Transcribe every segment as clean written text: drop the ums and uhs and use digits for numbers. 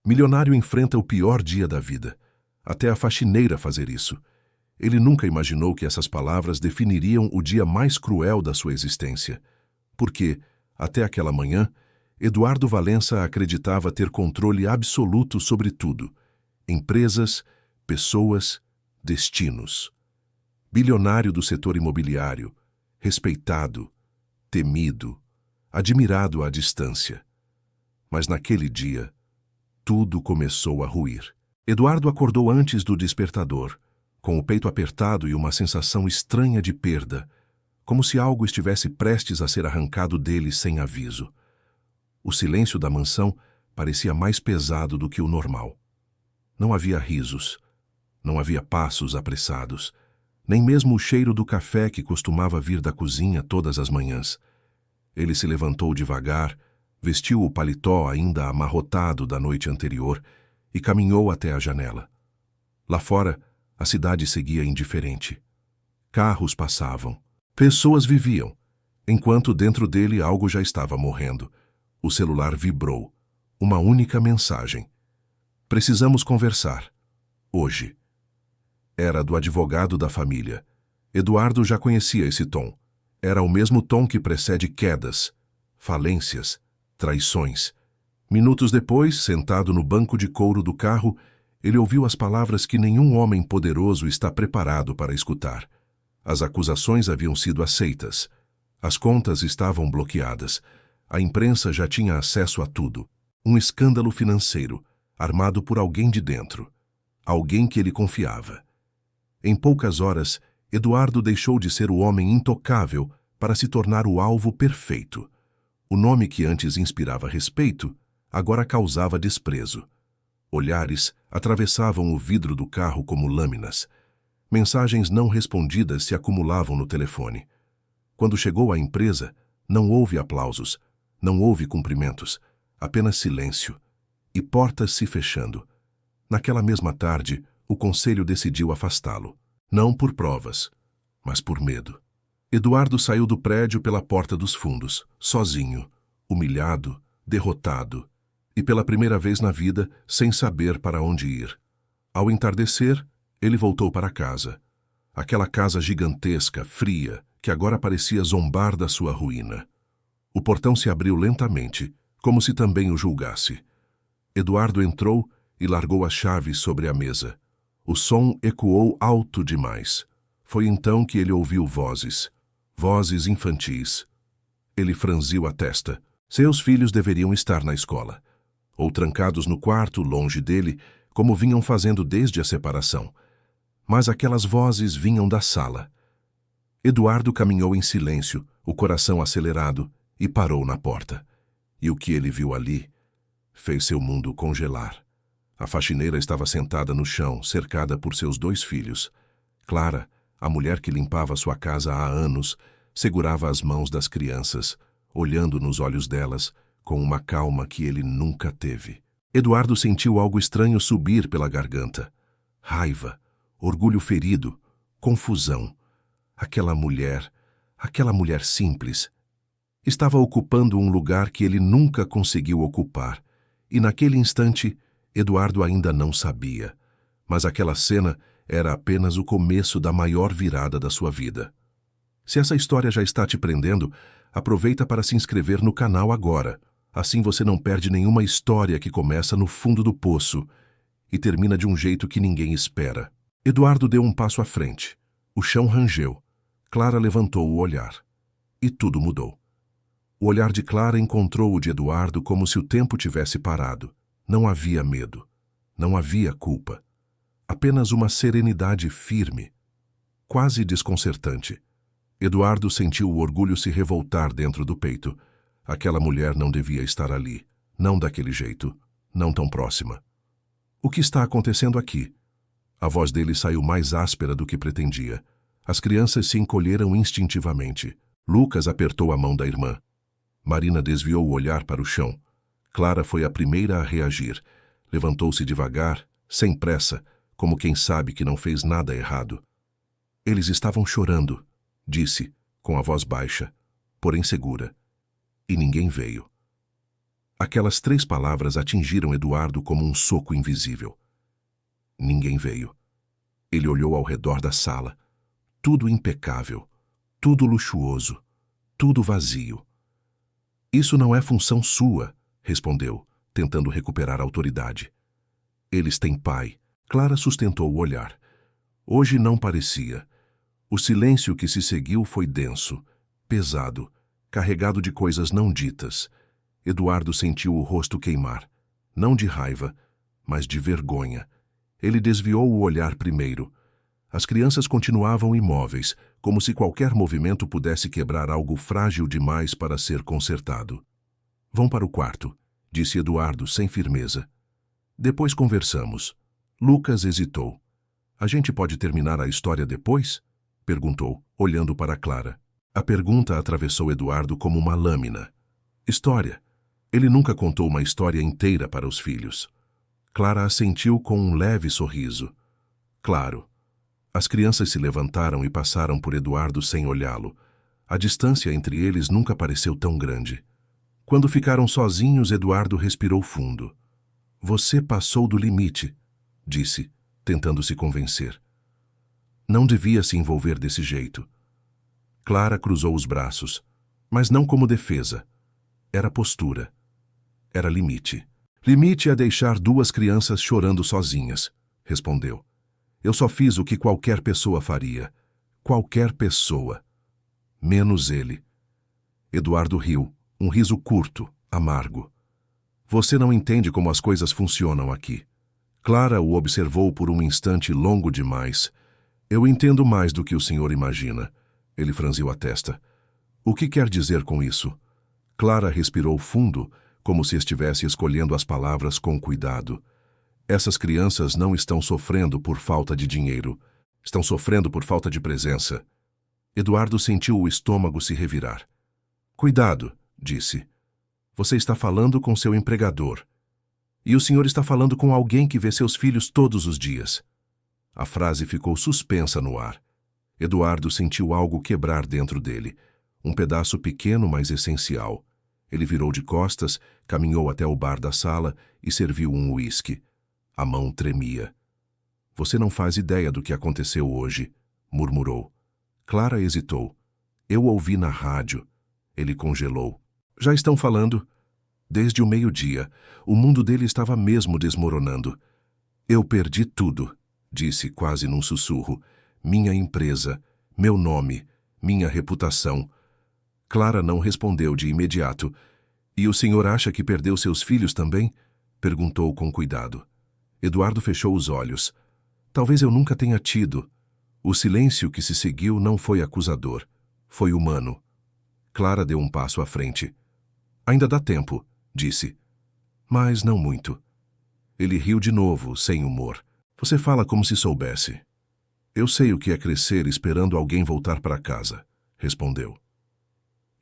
Milionário enfrenta o pior dia da vida. Até a faxineira fazer isso. Ele nunca imaginou que essas palavras definiriam o dia mais cruel da sua existência. Porque, até aquela manhã, Eduardo Valença acreditava ter controle absoluto sobre tudo: empresas, pessoas, destinos. Bilionário do setor imobiliário, respeitado, temido, admirado à distância. Mas naquele dia, tudo começou a ruir. Eduardo acordou antes do despertador, com o peito apertado e uma sensação estranha de perda, como se algo estivesse prestes a ser arrancado dele sem aviso. O silêncio da mansão parecia mais pesado do que o normal. Não havia risos, não havia passos apressados, nem mesmo o cheiro do café que costumava vir da cozinha todas as manhãs. Ele se levantou devagar, vestiu o paletó ainda amarrotado da noite anterior e caminhou até a janela. Lá fora, a cidade seguia indiferente. Carros passavam. Pessoas viviam, enquanto dentro dele algo já estava morrendo. O celular vibrou. Uma única mensagem. Precisamos conversar. Hoje. Era do advogado da família. Eduardo já conhecia esse tom. Era o mesmo tom que precede quedas, falências, traições. Minutos depois, sentado no banco de couro do carro, ele ouviu as palavras que nenhum homem poderoso está preparado para escutar. As acusações haviam sido aceitas. As contas estavam bloqueadas. A imprensa já tinha acesso a tudo. Um escândalo financeiro, armado por alguém de dentro. Alguém que ele confiava. Em poucas horas, Eduardo deixou de ser o homem intocável para se tornar o alvo perfeito. O nome que antes inspirava respeito, agora causava desprezo. Olhares atravessavam o vidro do carro como lâminas. Mensagens não respondidas se acumulavam no telefone. Quando chegou à empresa, não houve aplausos, não houve cumprimentos, apenas silêncio e portas se fechando. Naquela mesma tarde, o conselho decidiu afastá-lo, não por provas, mas por medo. Eduardo saiu do prédio pela porta dos fundos, sozinho, humilhado, derrotado, e pela primeira vez na vida, sem saber para onde ir. Ao entardecer, ele voltou para casa. Aquela casa gigantesca, fria, que agora parecia zombar da sua ruína. O portão se abriu lentamente, como se também o julgasse. Eduardo entrou e largou as chaves sobre a mesa. O som ecoou alto demais. Foi então que ele ouviu vozes. Vozes infantis. Ele franziu a testa. Seus filhos deveriam estar na escola. Ou trancados no quarto, longe dele, como vinham fazendo desde a separação. Mas aquelas vozes vinham da sala. Eduardo caminhou em silêncio, o coração acelerado, e parou na porta. E o que ele viu ali fez seu mundo congelar. A faxineira estava sentada no chão, cercada por seus 2 filhos. Clara, a mulher que limpava sua casa há anos, segurava as mãos das crianças, olhando nos olhos delas com uma calma que ele nunca teve. Eduardo sentiu algo estranho subir pela garganta. Raiva, orgulho ferido, confusão. Aquela mulher simples, estava ocupando um lugar que ele nunca conseguiu ocupar, e naquele instante, Eduardo ainda não sabia. Mas aquela cena era apenas o começo da maior virada da sua vida. Se essa história já está te prendendo, aproveita para se inscrever no canal agora. Assim você não perde nenhuma história que começa no fundo do poço e termina de um jeito que ninguém espera. Eduardo deu um passo à frente. O chão rangeu. Clara levantou o olhar. E tudo mudou. O olhar de Clara encontrou o de Eduardo como se o tempo tivesse parado. Não havia medo. Não havia culpa. Apenas uma serenidade firme, quase desconcertante. Eduardo sentiu o orgulho se revoltar dentro do peito. Aquela mulher não devia estar ali. Não daquele jeito. Não tão próxima. O que está acontecendo aqui? A voz dele saiu mais áspera do que pretendia. As crianças se encolheram instintivamente. Lucas apertou a mão da irmã. Marina desviou o olhar para o chão. Clara foi a primeira a reagir. Levantou-se devagar, sem pressa, como quem sabe que não fez nada errado. Eles estavam chorando, disse, com a voz baixa, porém segura. E ninguém veio. Aquelas 3 palavras atingiram Eduardo como um soco invisível. Ninguém veio. Ele olhou ao redor da sala. Tudo impecável, tudo luxuoso, tudo vazio. Isso não é função sua, respondeu, tentando recuperar a autoridade. Eles têm pai. Clara sustentou o olhar. Hoje não parecia. O silêncio que se seguiu foi denso, pesado, carregado de coisas não ditas. Eduardo sentiu o rosto queimar, não de raiva, mas de vergonha. Ele desviou o olhar primeiro. As crianças continuavam imóveis, como se qualquer movimento pudesse quebrar algo frágil demais para ser consertado. Vão para o quarto, disse Eduardo sem firmeza. Depois conversamos. Lucas hesitou. A gente pode terminar a história depois? Perguntou, olhando para Clara. A pergunta atravessou Eduardo como uma lâmina. História. Ele nunca contou uma história inteira para os filhos. Clara assentiu com um leve sorriso. Claro. As crianças se levantaram e passaram por Eduardo sem olhá-lo. A distância entre eles nunca pareceu tão grande. Quando ficaram sozinhos, Eduardo respirou fundo. Você passou do limite, disse, tentando se convencer. Não devia se envolver desse jeito. Clara cruzou os braços, mas não como defesa. Era postura. Era limite. Limite é deixar 2 crianças chorando sozinhas, respondeu. Eu só fiz o que qualquer pessoa faria. Qualquer pessoa. Menos ele. Eduardo riu, um riso curto, amargo. Você não entende como as coisas funcionam aqui. Clara o observou por um instante longo demais. Eu entendo mais do que o senhor imagina. Ele franziu a testa. O que quer dizer com isso? Clara respirou fundo, como se estivesse escolhendo as palavras com cuidado. Essas crianças não estão sofrendo por falta de dinheiro. Estão sofrendo por falta de presença. Eduardo sentiu o estômago se revirar. Cuidado, disse. Você está falando com seu empregador. E o senhor está falando com alguém que vê seus filhos todos os dias. A frase ficou suspensa no ar. Eduardo sentiu algo quebrar dentro dele. Um pedaço pequeno, mas essencial. Ele virou de costas, caminhou até o bar da sala e serviu um uísque. A mão tremia. Você não faz ideia do que aconteceu hoje, murmurou. Clara hesitou. Eu ouvi na rádio. Ele congelou. Já estão falando? Desde o meio-dia, o mundo dele estava mesmo desmoronando. Eu perdi tudo, disse quase num sussurro. Minha empresa, meu nome, minha reputação. Clara não respondeu de imediato. E o senhor acha que perdeu seus filhos também? Perguntou com cuidado. Eduardo fechou os olhos. Talvez eu nunca tenha tido. O silêncio que se seguiu não foi acusador. Foi humano. Clara deu um passo à frente. Ainda dá tempo, disse. Mas não muito. Ele riu de novo, sem humor. Você fala como se soubesse. Eu sei o que é crescer esperando alguém voltar para casa, respondeu.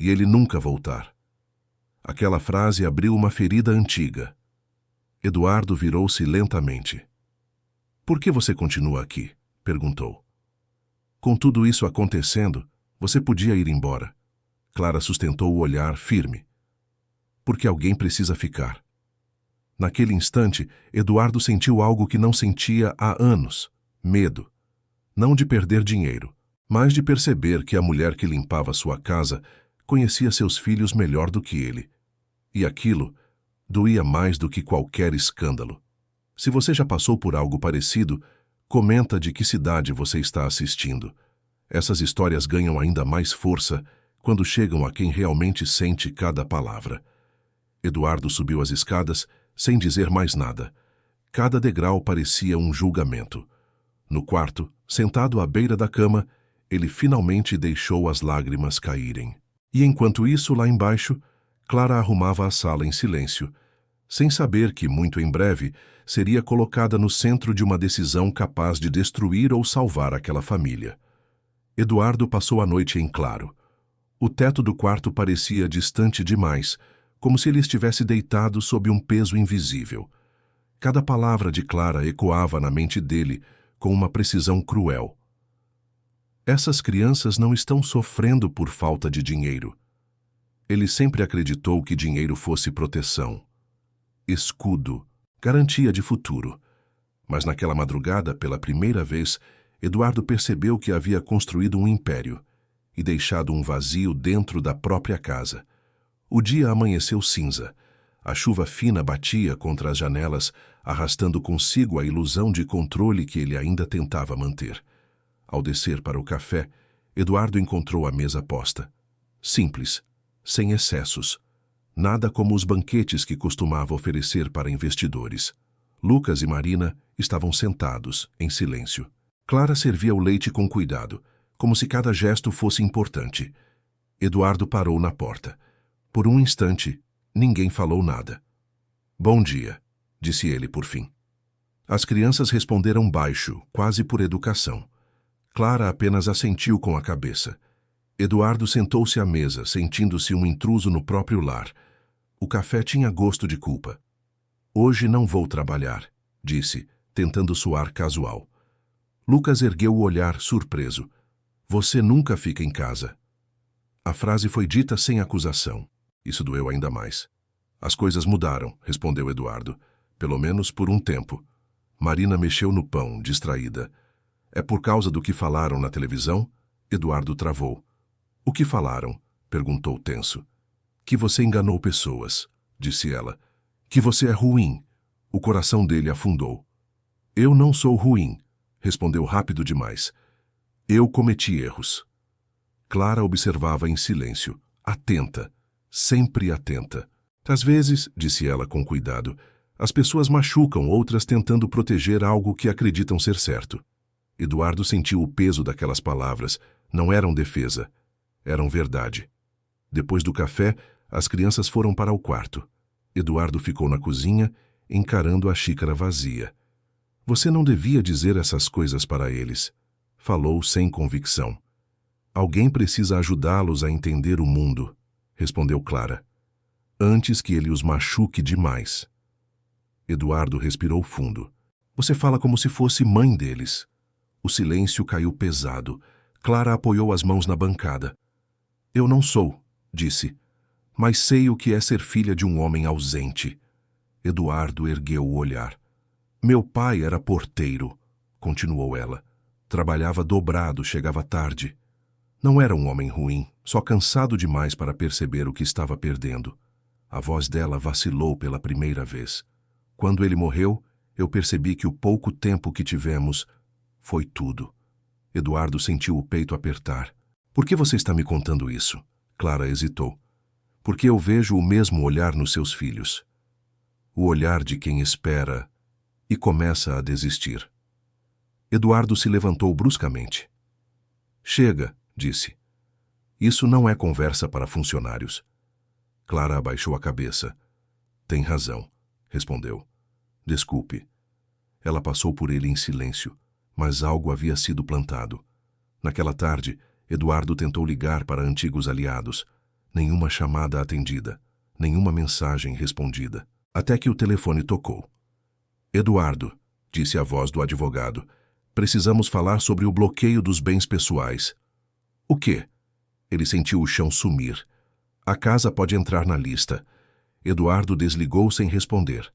E ele nunca voltar. Aquela frase abriu uma ferida antiga. Eduardo virou-se lentamente. Por que você continua aqui? Perguntou. Com tudo isso acontecendo, você podia ir embora. Clara sustentou o olhar firme. Porque alguém precisa ficar. Naquele instante, Eduardo sentiu algo que não sentia há anos. Medo. Não de perder dinheiro, mas de perceber que a mulher que limpava sua casa conhecia seus filhos melhor do que ele. E aquilo doía mais do que qualquer escândalo. Se você já passou por algo parecido, comenta de que cidade você está assistindo. Essas histórias ganham ainda mais força quando chegam a quem realmente sente cada palavra. Eduardo subiu as escadas sem dizer mais nada. Cada degrau parecia um julgamento. No quarto, sentado à beira da cama, ele finalmente deixou as lágrimas caírem. E enquanto isso, lá embaixo, Clara arrumava a sala em silêncio, sem saber que, muito em breve, seria colocada no centro de uma decisão capaz de destruir ou salvar aquela família. Eduardo passou a noite em claro. O teto do quarto parecia distante demais, como se ele estivesse deitado sob um peso invisível. Cada palavra de Clara ecoava na mente dele com uma precisão cruel. Essas crianças não estão sofrendo por falta de dinheiro. Ele sempre acreditou que dinheiro fosse proteção. escudo, garantia de futuro. Mas naquela madrugada, pela primeira vez, Eduardo percebeu que havia construído um império e deixado um vazio dentro da própria casa. O dia amanheceu cinza. A chuva fina batia contra as janelas, arrastando consigo a ilusão de controle que ele ainda tentava manter. Ao descer para o café, Eduardo encontrou a mesa posta. Simples, sem excessos. Nada como os banquetes que costumava oferecer para investidores. Lucas e Marina estavam sentados, em silêncio. Clara servia o leite com cuidado, como se cada gesto fosse importante. Eduardo parou na porta. Por um instante, ninguém falou nada. "Bom dia", disse ele por fim. As crianças responderam baixo, quase por educação. Clara apenas assentiu com a cabeça. Eduardo sentou-se à mesa, sentindo-se um intruso no próprio lar. O café tinha gosto de culpa. "Hoje não vou trabalhar", disse, tentando soar casual. Lucas ergueu o olhar, surpreso. "Você nunca fica em casa." A frase foi dita sem acusação. Isso doeu ainda mais. "As coisas mudaram", respondeu Eduardo. "Pelo menos por um tempo." Marina mexeu no pão, distraída. "É por causa do que falaram na televisão?" Eduardo travou. "O que falaram?" perguntou tenso. "Que você enganou pessoas", disse ela. "Que você é ruim." O coração dele afundou. "Eu não sou ruim", respondeu rápido demais. "Eu cometi erros." Clara observava em silêncio, atenta, sempre atenta. "Às vezes", disse ela com cuidado, "as pessoas machucam outras tentando proteger algo que acreditam ser certo." Eduardo sentiu o peso daquelas palavras. Não eram defesa, eram verdade. Depois do café, as crianças foram para o quarto. Eduardo ficou na cozinha, encarando a xícara vazia. "Você não devia dizer essas coisas para eles", falou sem convicção. "Alguém precisa ajudá-los a entender o mundo", respondeu Clara, "antes que ele os machuque demais." Eduardo respirou fundo. "Você fala como se fosse mãe deles." O silêncio caiu pesado. Clara apoiou as mãos na bancada. "Eu não sou", disse, "mas sei o que é ser filha de um homem ausente." Eduardo ergueu o olhar. "Meu pai era porteiro", continuou ela. "Trabalhava dobrado, chegava tarde. Não era um homem ruim, só cansado demais para perceber o que estava perdendo." A voz dela vacilou pela primeira vez. "Quando ele morreu, eu percebi que o pouco tempo que tivemos foi tudo." Eduardo sentiu o peito apertar. "Por que você está me contando isso?" Clara hesitou. "Porque eu vejo o mesmo olhar nos seus filhos. O olhar de quem espera e começa a desistir." Eduardo se levantou bruscamente. "Chega", disse. "Isso não é conversa para funcionários." Clara abaixou a cabeça. "Tem razão", respondeu. "Desculpe." Ela passou por ele em silêncio, mas algo havia sido plantado. Naquela tarde, Eduardo tentou ligar para antigos aliados. Nenhuma chamada atendida, nenhuma mensagem respondida, até que o telefone tocou. "Eduardo", disse a voz do advogado, "precisamos falar sobre o bloqueio dos bens pessoais." "O quê?" Ele sentiu o chão sumir. "A casa pode entrar na lista." Eduardo desligou sem responder.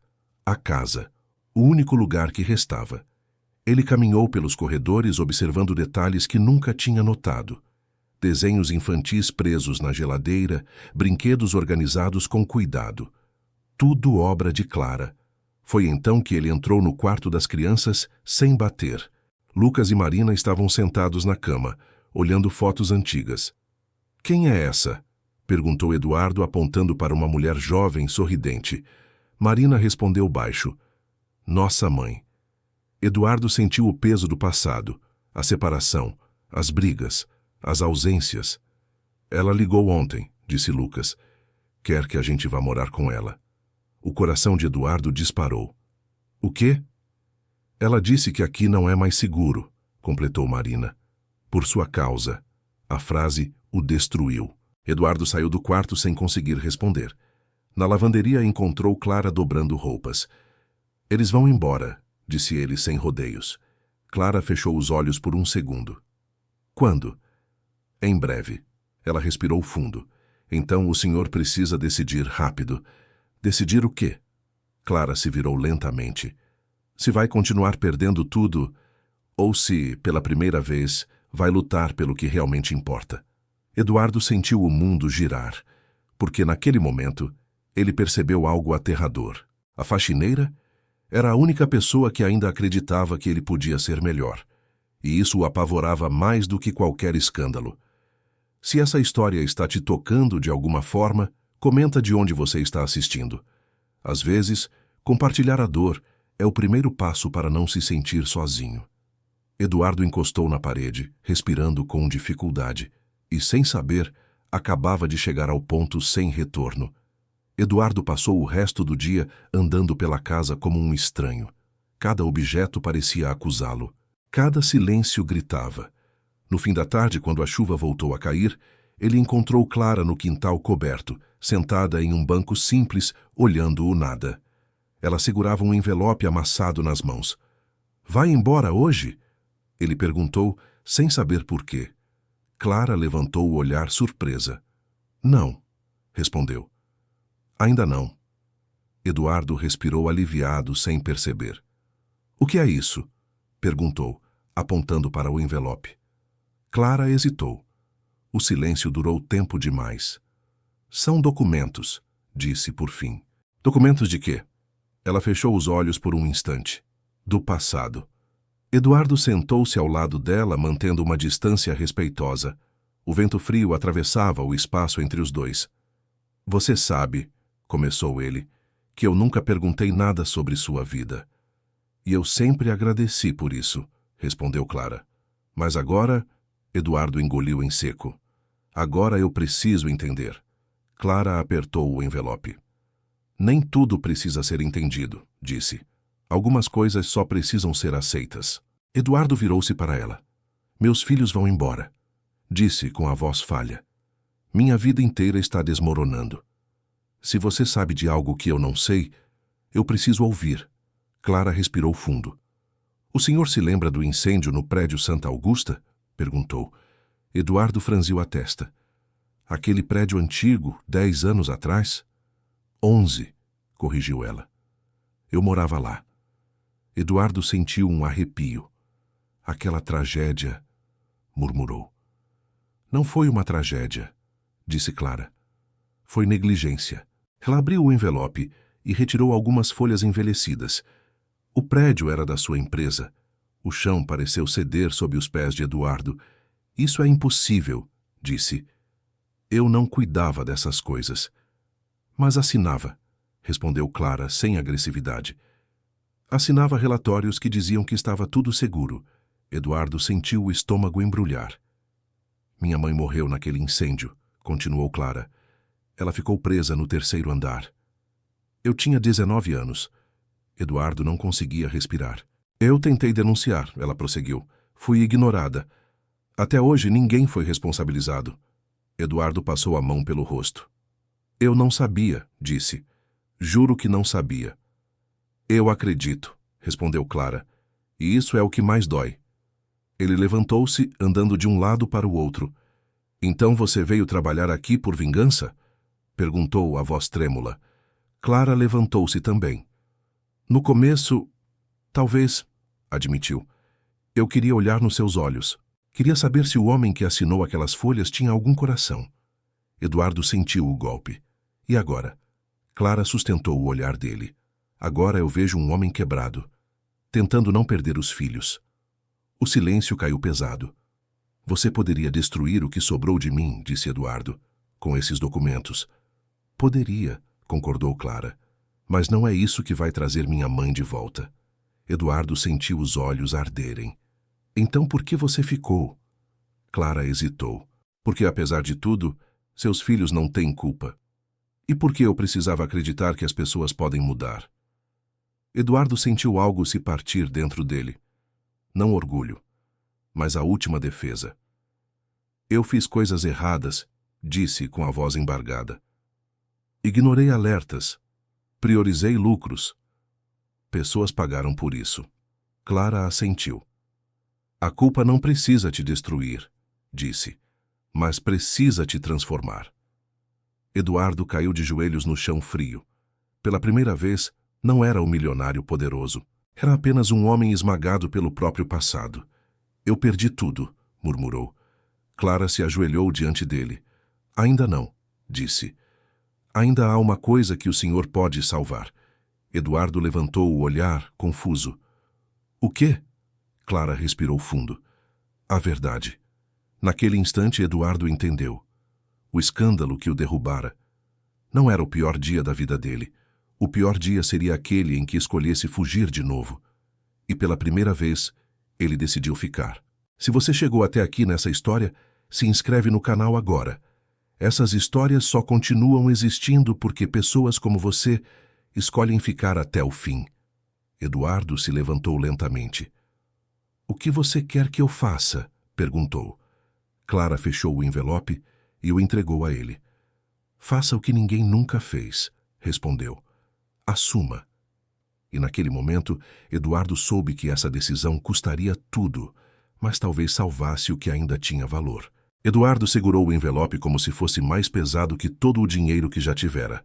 A casa, o único lugar que restava. Ele caminhou pelos corredores observando detalhes que nunca tinha notado. Desenhos infantis presos na geladeira, brinquedos organizados com cuidado. Tudo obra de Clara. Foi então que ele entrou no quarto das crianças sem bater. Lucas e Marina estavam sentados na cama, olhando fotos antigas. "Quem é essa?" perguntou Eduardo, apontando para uma mulher jovem, sorridente. Marina respondeu baixo. "Nossa mãe." Eduardo sentiu o peso do passado, a separação, as brigas, as ausências. "Ela ligou ontem", disse Lucas. "Quer que a gente vá morar com ela." O coração de Eduardo disparou. "O quê?" "Ela disse que aqui não é mais seguro", completou Marina. "Por sua causa." A frase o destruiu. Eduardo saiu do quarto sem conseguir responder. Na lavanderia encontrou Clara dobrando roupas. "Eles vão embora", disse ele sem rodeios. Clara fechou os olhos por um segundo. "Quando?" "Em breve." Ela respirou fundo. "Então o senhor precisa decidir rápido." "Decidir o quê?" Clara se virou lentamente. Se vai continuar perdendo tudo, ou se, pela primeira vez, vai lutar pelo que realmente importa. Eduardo sentiu o mundo girar, porque naquele momento ele percebeu algo aterrador. A faxineira era a única pessoa que ainda acreditava que ele podia ser melhor, e isso o apavorava mais do que qualquer escândalo. Se essa história está te tocando de alguma forma, comenta de onde você está assistindo. Às vezes, compartilhar a dor é o primeiro passo para não se sentir sozinho. Eduardo encostou na parede, respirando com dificuldade, e, sem saber, acabava de chegar ao ponto sem retorno. Eduardo passou o resto do dia andando pela casa como um estranho. Cada objeto parecia acusá-lo. Cada silêncio gritava. No fim da tarde, quando a chuva voltou a cair, ele encontrou Clara no quintal coberto, sentada em um banco simples, olhando o nada. Ela segurava um envelope amassado nas mãos. "Vai embora hoje?" Ele perguntou, sem saber por quê. Clara levantou o olhar surpresa. "Não", respondeu. "Ainda não." Eduardo respirou aliviado sem perceber. "O que é isso?" perguntou, apontando para o envelope. Clara hesitou. O silêncio durou tempo demais. "São documentos", disse por fim. "Documentos de quê?" Ela fechou os olhos por um instante. "Do passado." Eduardo sentou-se ao lado dela, mantendo uma distância respeitosa. O vento frio atravessava o espaço entre os dois. "Você sabe", começou ele, "que eu nunca perguntei nada sobre sua vida." "E eu sempre agradeci por isso", respondeu Clara. "Mas agora..." Eduardo engoliu em seco. "Agora eu preciso entender." Clara apertou o envelope. "Nem tudo precisa ser entendido", disse. "Algumas coisas só precisam ser aceitas." Eduardo virou-se para ela. "Meus filhos vão embora", disse com a voz falha. "Minha vida inteira está desmoronando. Se você sabe de algo que eu não sei, eu preciso ouvir." Clara respirou fundo. "O senhor se lembra do incêndio no prédio Santa Augusta?" perguntou. Eduardo franziu a testa. "Aquele prédio antigo, 10 anos atrás?" 11, corrigiu ela. "Eu morava lá." Eduardo sentiu um arrepio. "Aquela tragédia", murmurou. "Não foi uma tragédia", disse Clara. "Foi negligência." Ela abriu o envelope e retirou algumas folhas envelhecidas. O prédio era da sua empresa. O chão pareceu ceder sob os pés de Eduardo. "Isso é impossível", disse. "Eu não cuidava dessas coisas." "Mas assinava", respondeu Clara sem agressividade. Assinava relatórios que diziam que estava tudo seguro. Eduardo sentiu o estômago embrulhar. "Minha mãe morreu naquele incêndio", continuou Clara. "Ela ficou presa no 3º andar. Eu tinha 19 anos. Eduardo não conseguia respirar. "Eu tentei denunciar", ela prosseguiu. "Fui ignorada. Até hoje ninguém foi responsabilizado." Eduardo passou a mão pelo rosto. "Eu não sabia", disse. "Juro que não sabia." "Eu acredito", respondeu Clara. "E isso é o que mais dói." Ele levantou-se, andando de um lado para o outro. "Então você veio trabalhar aqui por vingança?" perguntou a voz trêmula. Clara levantou-se também. "No começo, talvez", admitiu. "Eu queria olhar nos seus olhos. Queria saber se o homem que assinou aquelas folhas tinha algum coração." Eduardo sentiu o golpe. "E agora?" Clara sustentou o olhar dele. "Agora eu vejo um homem quebrado, tentando não perder os filhos." O silêncio caiu pesado. "Você poderia destruir o que sobrou de mim", disse Eduardo, "com esses documentos." "Poderia", concordou Clara. "Mas não é isso que vai trazer minha mãe de volta." Eduardo sentiu os olhos arderem. "Então por que você ficou?" Clara hesitou. "Porque, apesar de tudo, seus filhos não têm culpa. E por que eu precisava acreditar que as pessoas podem mudar?" Eduardo sentiu algo se partir dentro dele. Não orgulho, mas a última defesa. "Eu fiz coisas erradas", disse com a voz embargada. "Ignorei alertas. Priorizei lucros. Pessoas pagaram por isso." Clara assentiu. "A culpa não precisa te destruir", disse, "mas precisa te transformar." Eduardo caiu de joelhos no chão frio. Pela primeira vez, Não era um milionário poderoso. Era apenas um homem esmagado pelo próprio passado. Eu perdi tudo, murmurou. Clara se ajoelhou diante dele. Ainda não, disse. Ainda há uma coisa que o senhor pode salvar. Eduardo levantou o olhar, confuso. O quê? Clara respirou fundo. A verdade. Naquele instante, Eduardo entendeu. O escândalo que o derrubara. Não era o pior dia da vida dele. O pior dia seria aquele em que escolhesse fugir de novo. E pela primeira vez, ele decidiu ficar. Se você chegou até aqui nessa história, se inscreve no canal agora. Essas histórias só continuam existindo porque pessoas como você escolhem ficar até o fim. Eduardo se levantou lentamente. O que você quer que eu faça? Perguntou. Clara fechou o envelope e o entregou a ele. Faça o que ninguém nunca fez, respondeu. Assuma. E naquele momento, Eduardo soube que essa decisão custaria tudo, mas talvez salvasse o que ainda tinha valor. Eduardo segurou o envelope como se fosse mais pesado que todo o dinheiro que já tivera.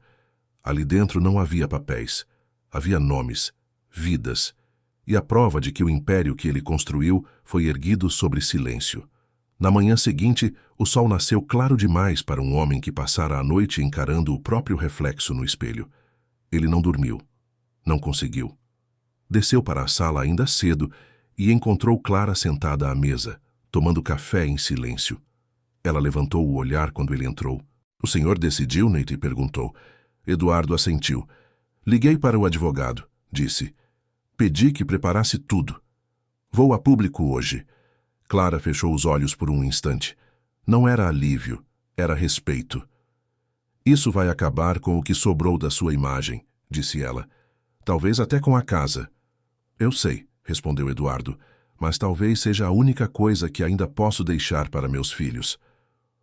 Ali dentro não havia papéis. Havia nomes, vidas, e a prova de que o império que ele construiu foi erguido sobre silêncio. Na manhã seguinte, o sol nasceu claro demais para um homem que passara a noite encarando o próprio reflexo no espelho. Ele não dormiu. Não conseguiu. Desceu para a sala ainda cedo e encontrou Clara sentada à mesa, tomando café em silêncio. Ela levantou o olhar quando ele entrou. O senhor decidiu, Nate? Perguntou. Eduardo assentiu. Liguei para o advogado, disse. Pedi que preparasse tudo. Vou a público hoje. Clara fechou os olhos por um instante. Não era alívio, era respeito. Isso vai acabar com o que sobrou da sua imagem, disse ela. Talvez até com a casa. Eu sei, respondeu Eduardo, mas talvez seja a única coisa que ainda posso deixar para meus filhos.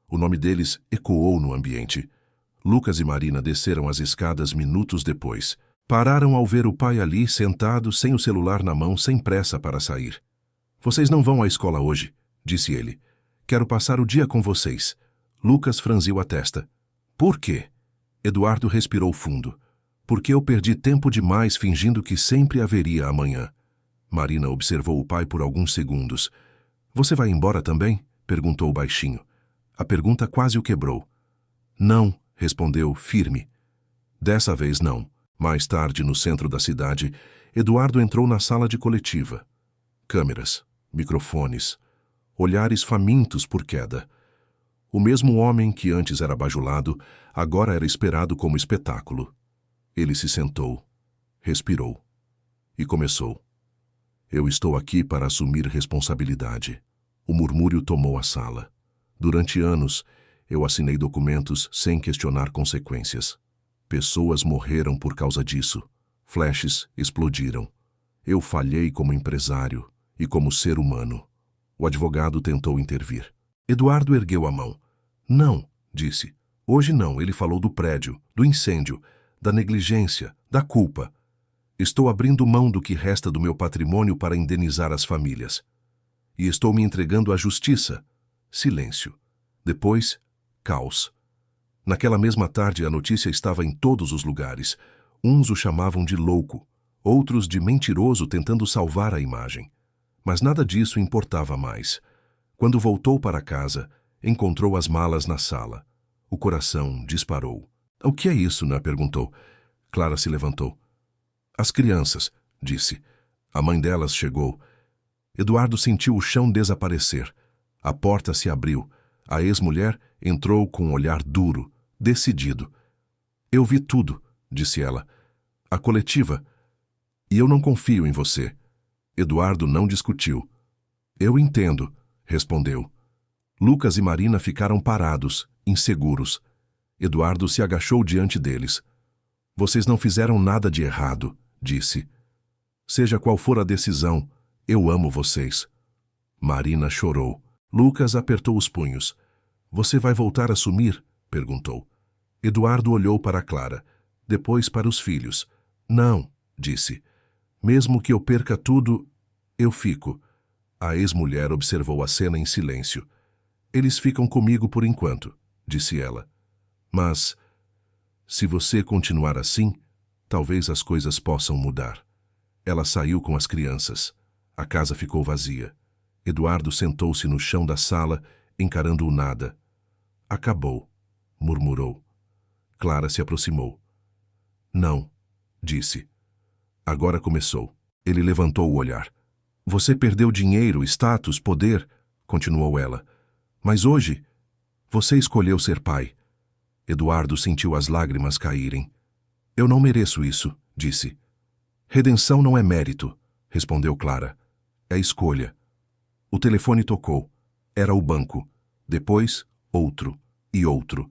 O nome deles ecoou no ambiente. Lucas e Marina desceram as escadas minutos depois. Pararam ao ver o pai ali, sentado, sem o celular na mão, sem pressa para sair. Vocês não vão à escola hoje, disse ele. Quero passar o dia com vocês. Lucas franziu a testa. Por quê? Eduardo respirou fundo. Porque eu perdi tempo demais fingindo que sempre haveria amanhã. Marina observou o pai por alguns segundos. Você vai embora também? Perguntou baixinho. A pergunta quase o quebrou. Não, respondeu, firme. Dessa vez não. Mais tarde, no centro da cidade, Eduardo entrou na sala de coletiva. Câmeras, microfones, olhares famintos por queda. O mesmo homem que antes era bajulado, agora era esperado como espetáculo. Ele se sentou, respirou e começou. Eu estou aqui para assumir responsabilidade. O murmúrio tomou a sala. Durante anos, eu assinei documentos sem questionar consequências. Pessoas morreram por causa disso. Flashes explodiram. Eu falhei como empresário e como ser humano. O advogado tentou intervir. Eduardo ergueu a mão. Não, disse. Hoje não, ele falou do prédio, do incêndio, da negligência, da culpa. Estou abrindo mão do que resta do meu patrimônio para indenizar as famílias. E estou me entregando à justiça. Silêncio. Depois, caos. Naquela mesma tarde, a notícia estava em todos os lugares. Uns o chamavam de louco, outros de mentiroso tentando salvar a imagem. Mas nada disso importava mais. Quando voltou para casa, encontrou as malas na sala. O coração disparou. O que é isso, né? Perguntou. Clara se levantou. As crianças, disse. A mãe delas chegou. Eduardo sentiu o chão desaparecer. A porta se abriu. A ex-mulher entrou com um olhar duro, decidido. Eu vi tudo, disse ela. A coletiva. E eu não confio em você. Eduardo não discutiu. Eu entendo, respondeu. Lucas e Marina ficaram parados, inseguros. Eduardo se agachou diante deles. Vocês não fizeram nada de errado, disse. Seja qual for a decisão, eu amo vocês. Marina chorou. Lucas apertou os punhos. Você vai voltar a sumir? Perguntou. Eduardo olhou para Clara, depois para os filhos. Não, disse. Mesmo que eu perca tudo, eu fico. A ex-mulher observou a cena em silêncio. Eles ficam comigo por enquanto, disse ela. Mas, se você continuar assim, Talvez as coisas possam mudar. Ela saiu com as crianças. A casa ficou vazia. Eduardo sentou-se no chão da sala, encarando o nada. Acabou, murmurou. Clara se aproximou. Não, disse. Agora começou. Ele levantou o olhar. Você perdeu dinheiro, status, poder, continuou ela. Mas hoje, você escolheu ser pai. Eduardo sentiu as lágrimas caírem. Eu não mereço isso, disse. Redenção não é mérito, respondeu Clara. É escolha. O telefone tocou. Era o banco. Depois, outro e outro.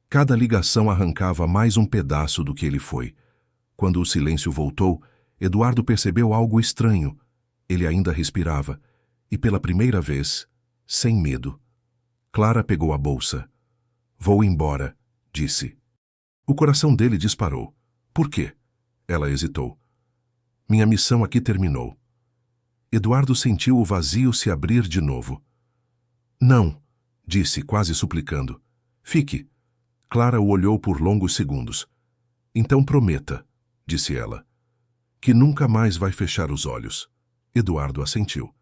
Cada ligação arrancava mais um pedaço do que ele foi. Quando o silêncio voltou, Eduardo percebeu algo estranho. Ele ainda respirava. E pela primeira vez, sem medo. Clara pegou a bolsa. Vou embora, disse. O coração dele disparou. Por quê? Ela hesitou. Minha missão aqui terminou. Eduardo sentiu o vazio se abrir de novo. Não, disse, quase suplicando. Fique. Clara o olhou por longos segundos. Então prometa, disse ela, que nunca mais vai fechar os olhos. Eduardo assentiu.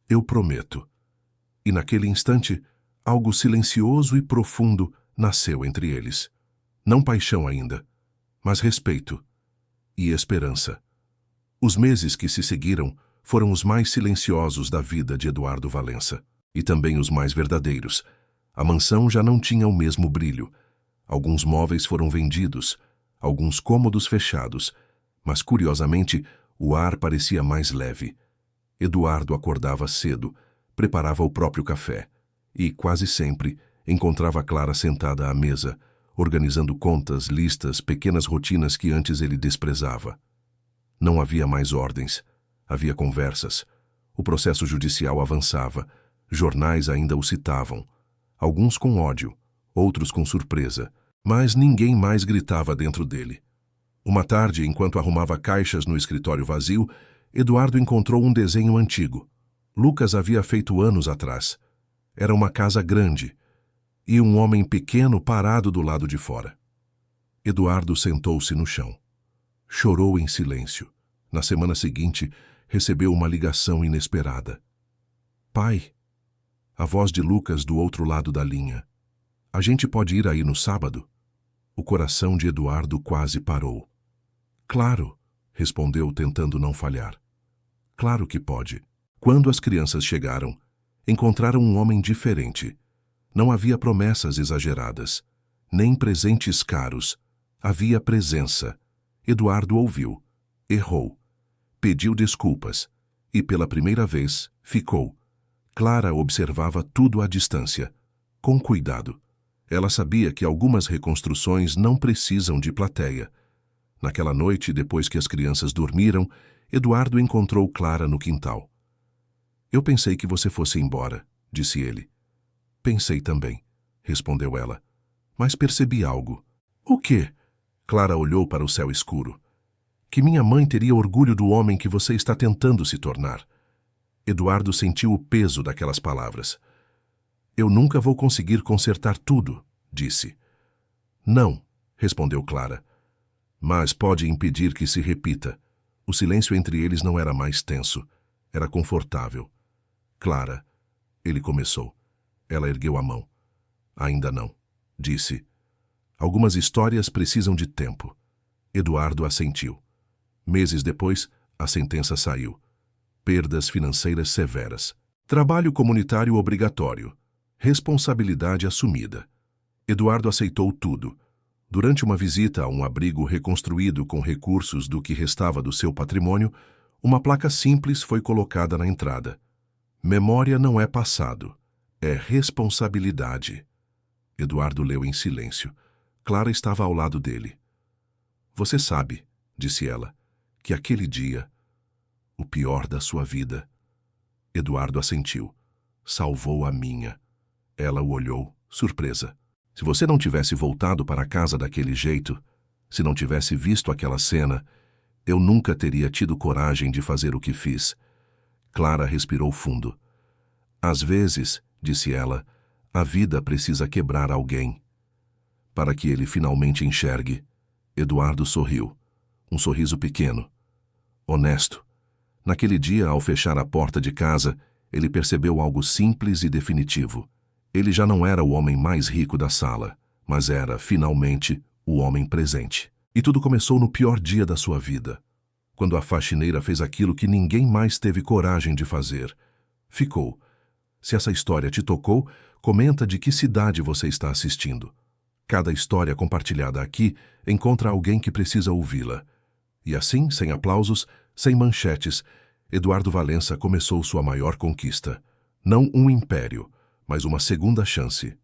Eu prometo. E naquele instante, algo silencioso e profundo nasceu entre eles. Não paixão ainda, mas respeito e esperança. Os meses que se seguiram foram os mais silenciosos da vida de Eduardo Valença, e também os mais verdadeiros. A mansão já não tinha o mesmo brilho. Alguns móveis foram vendidos, alguns cômodos fechados, mas, curiosamente, o ar parecia mais leve. Eduardo acordava cedo, preparava o próprio café e, quase sempre, encontrava Clara sentada à mesa, organizando contas, listas, pequenas rotinas que antes ele desprezava. Não havia mais ordens. Havia conversas. O processo judicial avançava. Jornais ainda o citavam. Alguns com ódio, outros com surpresa. Mas ninguém mais gritava dentro dele. Uma tarde, enquanto arrumava caixas no escritório vazio, Eduardo encontrou um desenho antigo. Lucas havia feito anos atrás. Era uma casa grande e um homem pequeno parado do lado de fora. Eduardo sentou-se no chão. Chorou em silêncio. Na semana seguinte, recebeu uma ligação inesperada. Pai, a voz de Lucas do outro lado da linha. A gente pode ir aí no sábado? O coração de Eduardo quase parou. Claro, respondeu tentando não falhar. Claro que pode. Quando as crianças chegaram, encontraram um homem diferente. Não havia promessas exageradas, nem presentes caros. Havia presença. Eduardo ouviu. Errou. Pediu desculpas. E pela primeira vez, ficou. Clara observava tudo à distância, com cuidado. Ela sabia que algumas reconstruções não precisam de plateia. Naquela noite, depois que as crianças dormiram, Eduardo encontrou Clara no quintal. Eu pensei que você fosse embora, disse ele. Pensei também, respondeu ela. Mas percebi algo. O quê? Clara olhou para o céu escuro. Que minha mãe teria orgulho do homem que você está tentando se tornar. Eduardo sentiu o peso daquelas palavras. Eu nunca vou conseguir consertar tudo, disse. Não, respondeu Clara. Mas pode impedir que se repita. O silêncio entre eles não era mais tenso. Era confortável. Clara, ele começou. Ela ergueu a mão. Ainda não, disse. Algumas histórias precisam de tempo. Eduardo assentiu. Meses depois, a sentença saiu. Perdas financeiras severas. Trabalho comunitário obrigatório. Responsabilidade assumida. Eduardo aceitou tudo. Durante uma visita a um abrigo reconstruído com recursos do que restava do seu patrimônio, uma placa simples foi colocada na entrada. Memória não é passado, é responsabilidade. Eduardo leu em silêncio. Clara estava ao lado dele. Você sabe, disse ela, que aquele dia, o pior da sua vida. Eduardo assentiu. Salvou a minha. Ela o olhou, surpresa. Se você não tivesse voltado para casa daquele jeito, se não tivesse visto aquela cena, eu nunca teria tido coragem de fazer o que fiz. Clara respirou fundo. Às vezes, disse ela, a vida precisa quebrar alguém. Para que ele finalmente enxergue. Eduardo sorriu. Um sorriso pequeno, honesto. Naquele dia, ao fechar a porta de casa, ele percebeu algo simples e definitivo. Ele já não era o homem mais rico da sala, mas era, finalmente, o homem presente. E tudo começou no pior dia da sua vida, quando a faxineira fez aquilo que ninguém mais teve coragem de fazer. Ficou. Se essa história te tocou, comenta de que cidade você está assistindo. Cada história compartilhada aqui encontra alguém que precisa ouvi-la. E assim, sem aplausos, sem manchetes, Eduardo Valença começou sua maior conquista. Não um império, mas uma segunda chance.